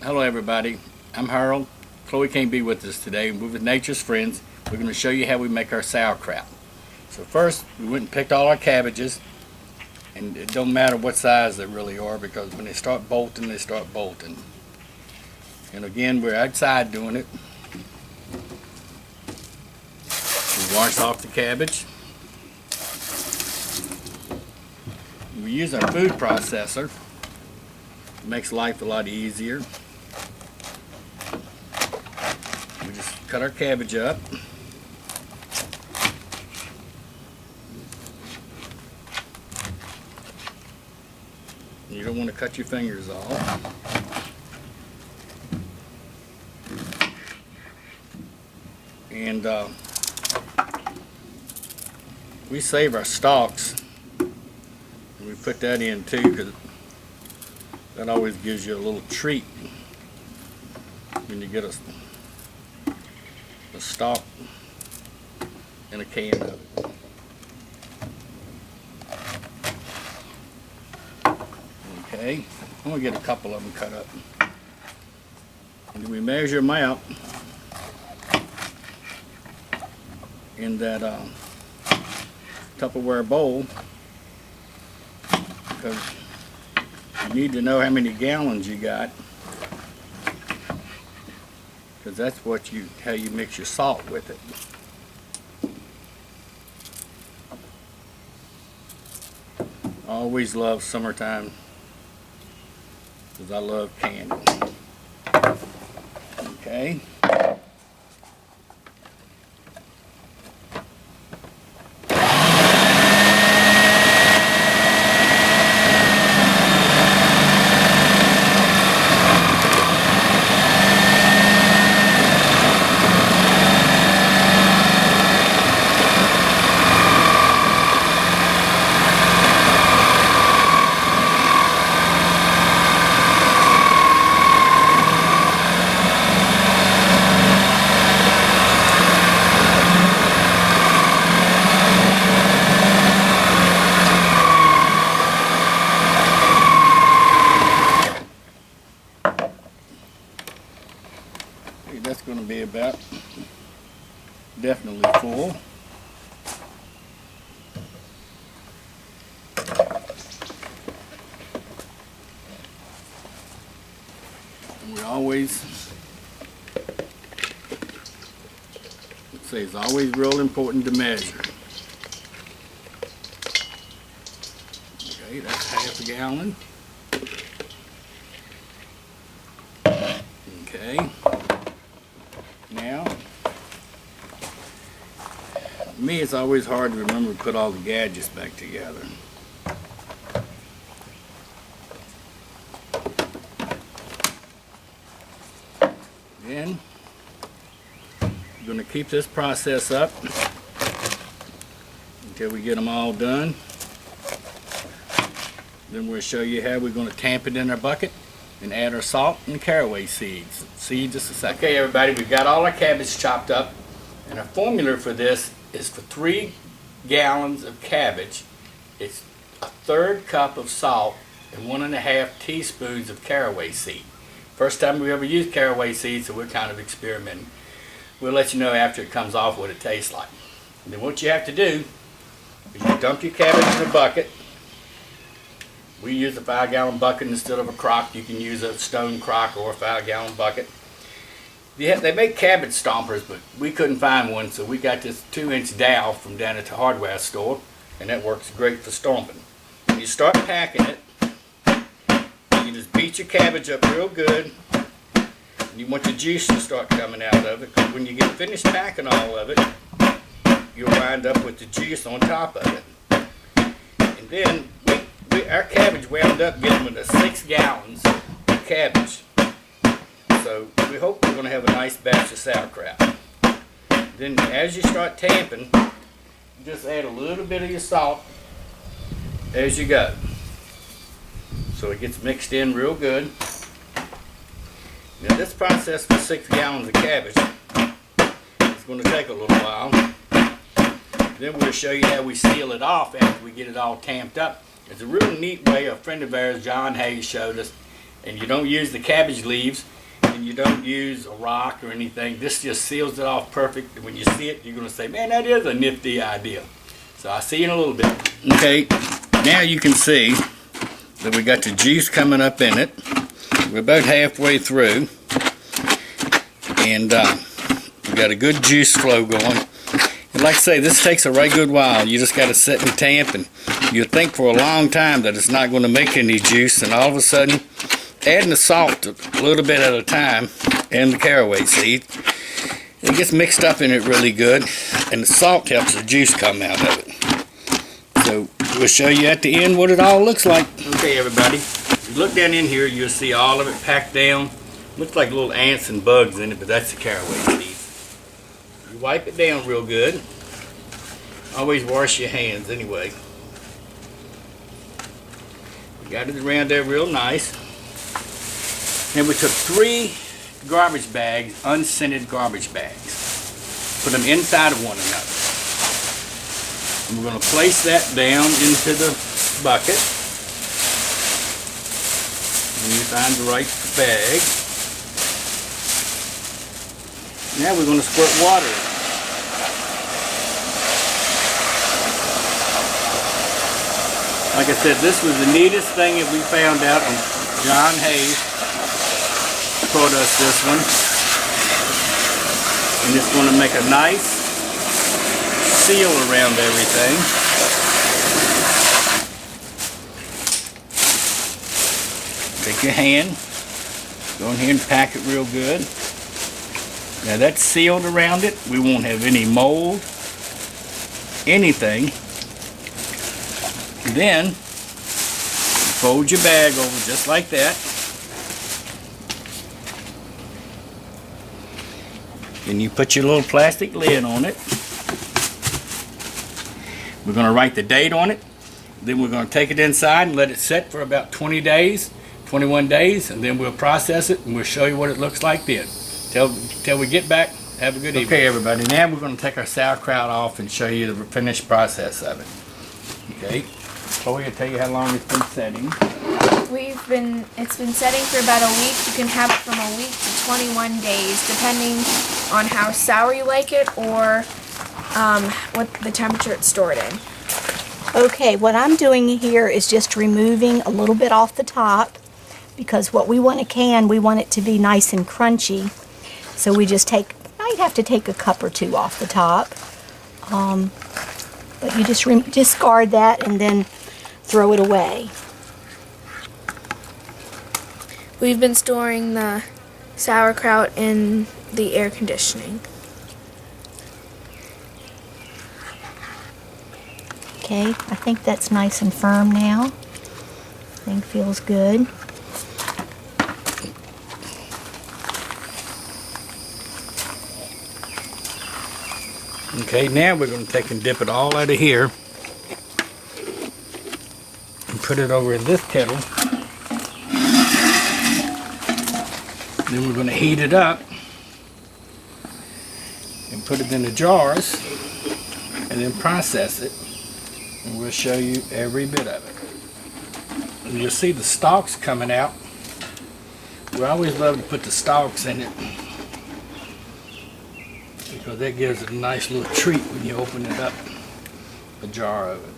Hello everybody, I'm Harold. Chloe can't be with us today. We're with Nature's Friends. We're going to show you how we make our sauerkraut. So first, we went and picked all our cabbages, and it don't matter what size they really are because when they start bolting, they start bolting. And again, we're outside doing it. We wash off the cabbage. We use our food processor. It makes life a lot easier. We just cut our cabbage up. You don't want to cut your fingers off. And we save our stalks. And we put that in too because that always gives you a little treat when you get a stalk in a can of it. Okay, I'm going to get a couple of them cut up. And then we measure them out in that Tupperware bowl because you need to know how many gallons you got, because that's how you mix your salt with it. I always love summertime because I love candy. Okay. That's going to be about definitely full. And we always, let's say it's always real important to measure. Okay, that's half a gallon. Okay. Now, for me it's always hard to remember to put all the gadgets back together. Then, we're going to keep this process up until we get them all done. Then we'll show you how we're going to tamp it in our bucket and add our salt and caraway seeds. See you just a second. Okay everybody, we've got all our cabbage chopped up, and our formula for this is for 3 gallons of cabbage, it's a 1/3 cup of salt and 1.5 teaspoons of caraway seed. First time we ever used caraway seed, so we're kind of experimenting. We'll let you know after it comes off what it tastes like. And then what you have to do is you dump your cabbage in a bucket. We use a 5-gallon bucket instead of a crock. You can use a stone crock or a 5-gallon bucket. They make cabbage stompers, but we couldn't find one, so we got this 2-inch dowel from down at the hardware store, and that works great for stomping. When you start packing it, you just beat your cabbage up real good. And you want the juice to start coming out of it, because when you get finished packing all of it, you'll wind up with the juice on top of it. And then our cabbage wound up getting with 6 gallons of cabbage. So we hope we're going to have a nice batch of sauerkraut. Then as you start tamping, just add a little bit of your salt as you go. So it gets mixed in real good. Now this process for 6 gallons of cabbage is going to take a little while. Then we'll show you how we seal it off after we get it all tamped up. It's a real neat way a friend of ours, John Hayes, showed us and you don't use the cabbage leaves, and you don't use a rock or anything, this just seals it off perfect. And when you see it, you're going to say, man, that is a nifty idea. So I'll see you in a little bit. Okay, now you can see that we got the juice coming up in it. We're about halfway through, and we got a good juice flow going. And like I say, this takes a right good while. You just got to sit and tamp, and you think for a long time that it's not going to make any juice, and all of a sudden, adding the salt a little bit at a time and the caraway seed, it gets mixed up in it really good, and the salt helps the juice come out of it. So we'll show you at the end what it all looks like. Okay, everybody, if you look down in here, you'll see all of it packed down. Looks like little ants and bugs in it, but that's the caraway seed. You wipe it down real good. Always wash your hands anyway. We got it around there real nice. And we took 3 garbage bags, unscented garbage bags. Put them inside of one another. And we're going to place that down into the bucket. And you find the right bag. Now we're going to squirt water. Like I said, this was the neatest thing that we found out, and John Hayes taught us this one. And it's going to make a nice seal around everything. Take your hand, go in here and pack it real good. Now that's sealed around it. We won't have any mold, anything. Then fold your bag over just like that. Then you put your little plastic lid on it. We're going to write the date on it. Then we're going to take it inside and let it set for about 20 days, 21 days, and then we'll process it and we'll show you what it looks like then. Till we get back, have a good evening. Okay, everybody, now we're going to take our sauerkraut off and show you the finished process of it. Okay, Chloe will tell you how long it's been setting. It's been setting for about a week. You can have it from a week to 21 days, depending on how sour you like it or what the temperature it's stored in. Okay, what I'm doing here is just removing a little bit off the top, because what we want to can, we want it to be nice and crunchy. So we just might have to take a cup or 2 off the top. But you just discard that and then throw it away. We've been storing the sauerkraut in the air conditioning. Okay, I think that's nice and firm now. I think feels good. Okay, now we're going to take and dip it all out of here and put it over in this kettle. Then we're going to heat it up and put it in the jars and then process it. And we'll show you every bit of it. And you'll see the stalks coming out. We always love to put the stalks in it, because that gives it a nice little treat when you open it up, a jar of it.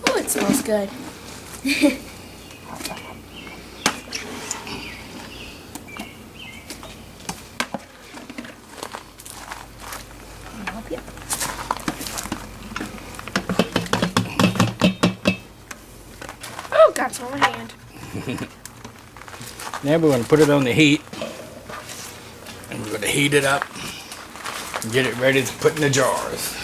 Oh, it smells good. Oh, got some on my hand. Now we're going to put it on the heat, and we're going to heat it up and get it ready to put in the jars.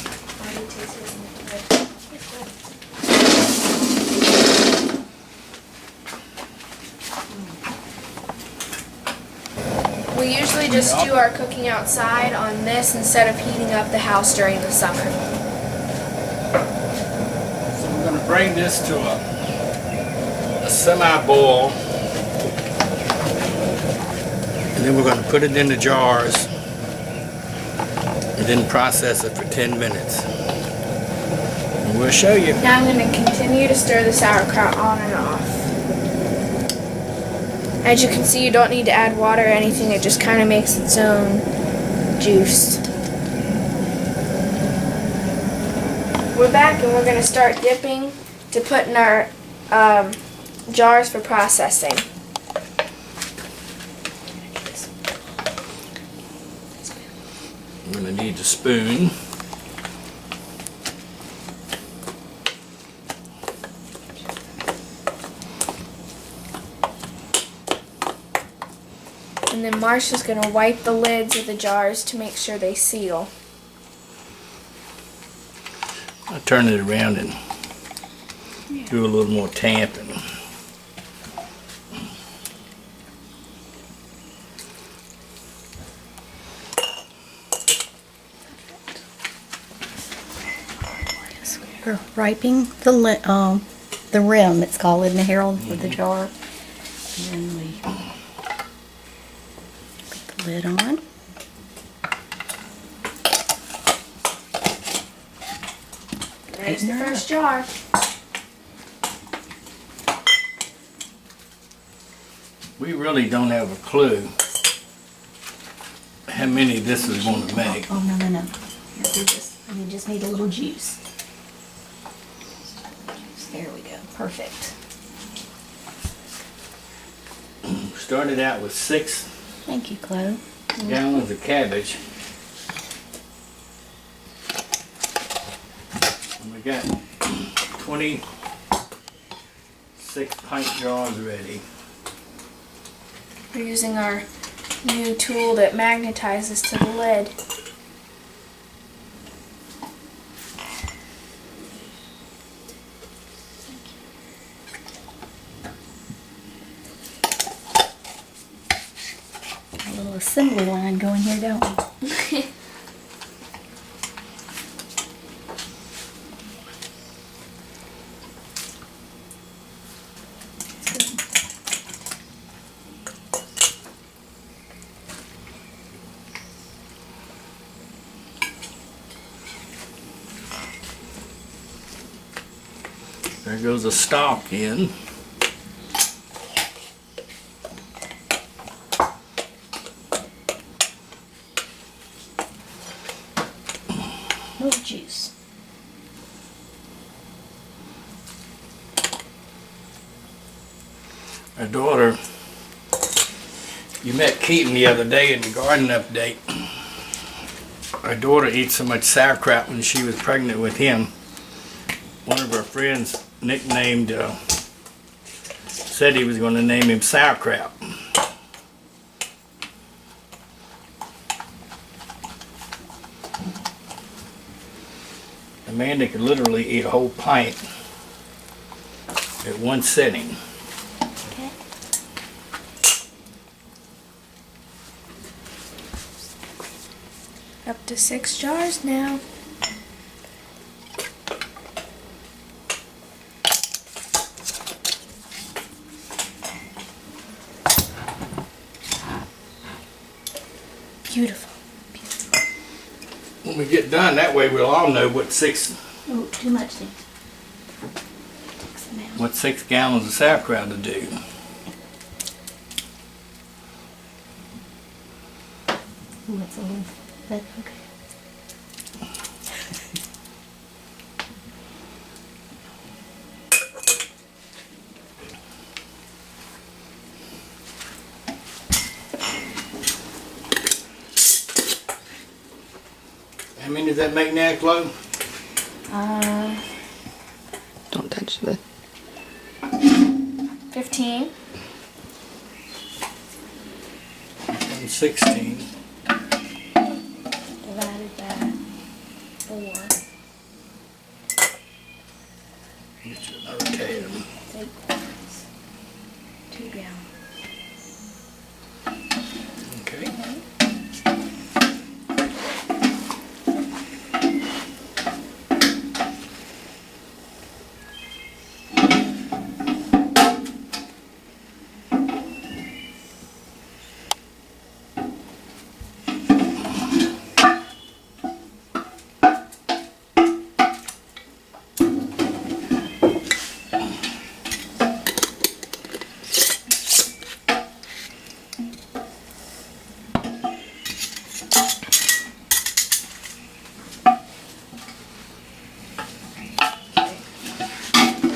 We usually just do our cooking outside on this instead of heating up the house during the summer. So we're going to bring this to a semi-boil, and then we're going to put it in the jars and then process it for 10 minutes. And we'll show you. Now I'm going to continue to stir the sauerkraut on and off. As you can see, you don't need to add water or anything. It just kind of makes its own juice. We're back and we're going to start dipping to put in our jars for processing. I'm going to need a spoon. And then Marsha's going to wipe the lids of the jars to make sure they seal. I'll turn it around and do a little more tamping. We're wiping the rim, it's called, in the Herald, with the jar. And then we put the lid on. There's the first jar. We really don't have a clue how many this is going to make. Oh, no, no, no. You just need a little juice. There we go. Perfect. Started out with 6 Thank you, Chloe. gallons of cabbage. And we got 26 pint jars ready. We're using our new tool that magnetizes to the lid. A little assembly line going here, don't we? There goes a stalk in. No juice. Our daughter, you met Keaton the other day in the garden update. Our daughter eats so much sauerkraut when she was pregnant with him. One of our friends nicknamed, said he was going to name him Sauerkraut. Amanda could literally eat a whole pint at one sitting. Okay. Up to 6 jars now. Beautiful. When we get done, that way we'll all know what 6 Oh, too much things. Take some out. what 6 gallons of sauerkraut to do. Ooh, it's a little, but okay. How many does that make now, Chloe? Don't touch the 15. And 16. Divided by 4. Get you another can. 8 quarts. 2 gallons. Okay.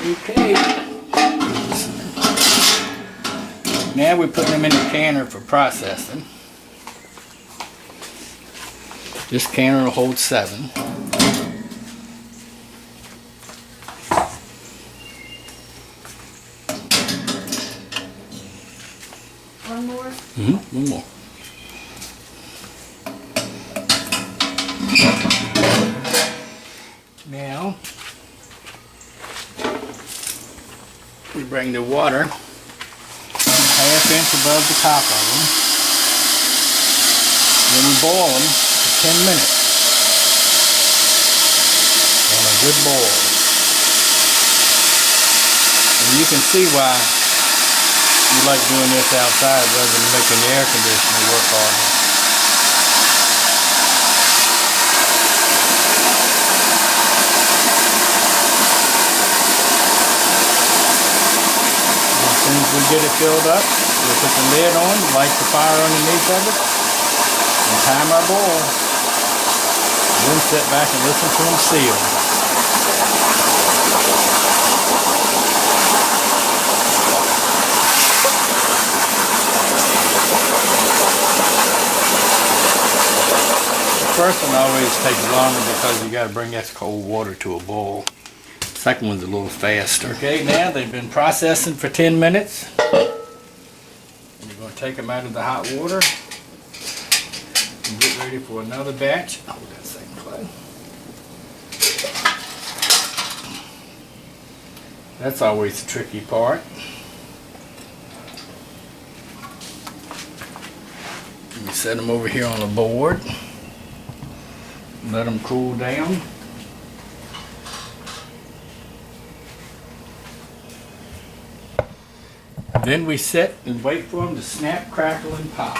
Okay. Now we're putting them in the canner for processing. This canner will hold 7. One more. One more. Now, we bring the water 1/2 inch above the top of them. Then we boil them for 10 minutes on a good boil. And you can see why you like doing this outside rather than making the air conditioner work harder. As soon as we get it filled up, we'll put the lid on, light the fire underneath of it, and time our boil. Then sit back and listen to them seal. The first one always takes longer because you got to bring that cold water to a boil. Second one's a little faster. Okay, now they've been processing for 10 minutes. And you're going to take them out of the hot water and get ready for another batch. Oh, that second clay. That's always the tricky part. You set them over here on the board. Let them cool down. Then we sit and wait for them to snap, crackle, and pop.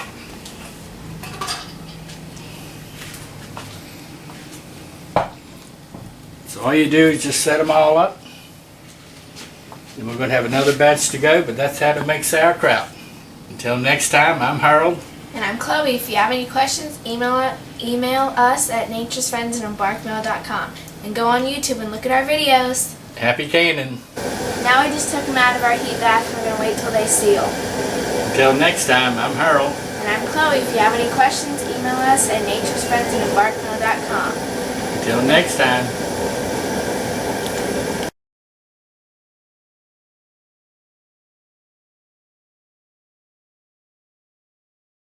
So all you do is just set them all up. Then we're going to have another batch to go, but that's how to make sauerkraut. Until next time, I'm Harold. And I'm Chloe. If you have any questions, email us at naturesfriends@barkmail.com. And go on YouTube and look at our videos. Happy canning. Now we just took them out of our heat bath and we're going to wait till they seal. Until next time, I'm Harold. And I'm Chloe. If you have any questions, email us at naturesfriends@barkmail.com. Until next time.